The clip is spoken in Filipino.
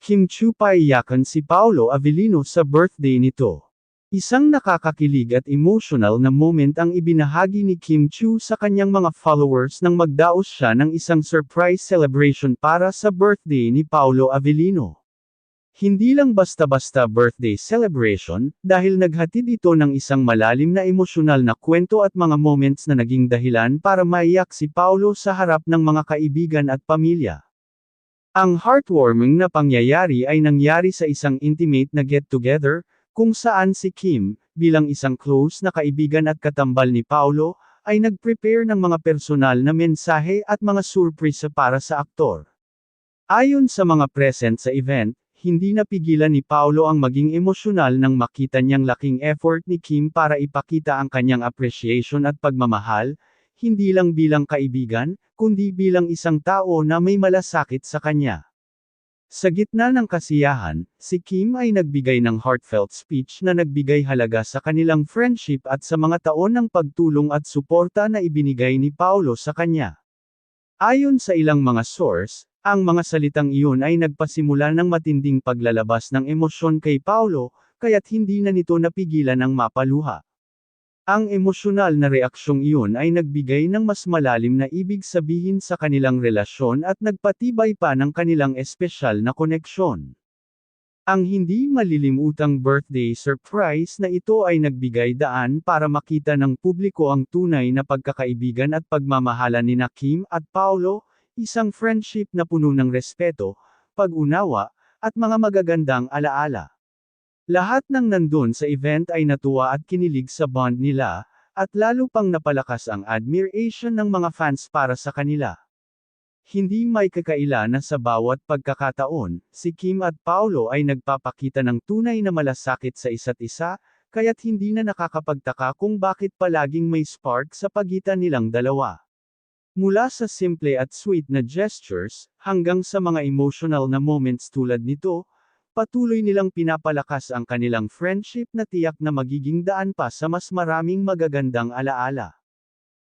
Kim Chiu paiyakan si Paolo Avellino sa birthday nito. Isang nakakakilig at emotional na moment ang ibinahagi ni Kim Chiu sa kanyang mga followers nang magdaos siya ng isang surprise celebration para sa birthday ni Paolo Avellino. Hindi lang basta-basta birthday celebration, dahil naghatid ito ng isang malalim na emosyonal na kwento at mga moments na naging dahilan para maiyak si Paolo sa harap ng mga kaibigan at pamilya. Ang heartwarming na pangyayari ay nangyari sa isang intimate na get-together, kung saan si Kim, bilang isang close na kaibigan at katambal ni Paolo, ay nag-prepare ng mga personal na mensahe at mga surpresa para sa aktor. Ayon sa mga present sa event, hindi napigilan ni Paolo ang maging emosyonal nang makita niyang laking effort ni Kim para ipakita ang kanyang appreciation at pagmamahal, hindi lang bilang kaibigan, kundi bilang isang tao na may malasakit sa kanya. Sa gitna ng kasiyahan, si Kim ay nagbigay ng heartfelt speech na nagbigay halaga sa kanilang friendship at sa mga taon ng pagtulong at suporta na ibinigay ni Paolo sa kanya. Ayon sa ilang mga source, ang mga salitang iyon ay nagpasimula ng matinding paglalabas ng emosyon kay Paolo, kaya't hindi na nito napigilan ang mapaluha. Ang emosyonal na reaksyong iyon ay nagbigay ng mas malalim na ibig sabihin sa kanilang relasyon at nagpatibay pa ng kanilang espesyal na koneksyon. Ang hindi malilimutang birthday surprise na ito ay nagbigay daan para makita ng publiko ang tunay na pagkakaibigan at pagmamahalan nina Kim at Paolo, isang friendship na puno ng respeto, pag-unawa, at mga magagandang alaala. Lahat ng nandun sa event ay natuwa at kinilig sa bond nila, at lalo pang napalakas ang admiration ng mga fans para sa kanila. Hindi may kakaila na sa bawat pagkakataon, si Kim at Paolo ay nagpapakita ng tunay na malasakit sa isa't isa, kaya't hindi na nakakapagtaka kung bakit palaging may spark sa pagitan nilang dalawa. Mula sa simple at sweet na gestures, hanggang sa mga emotional na moments tulad nito, patuloy nilang pinapalakas ang kanilang friendship na tiyak na magiging daan pa sa mas maraming magagandang alaala.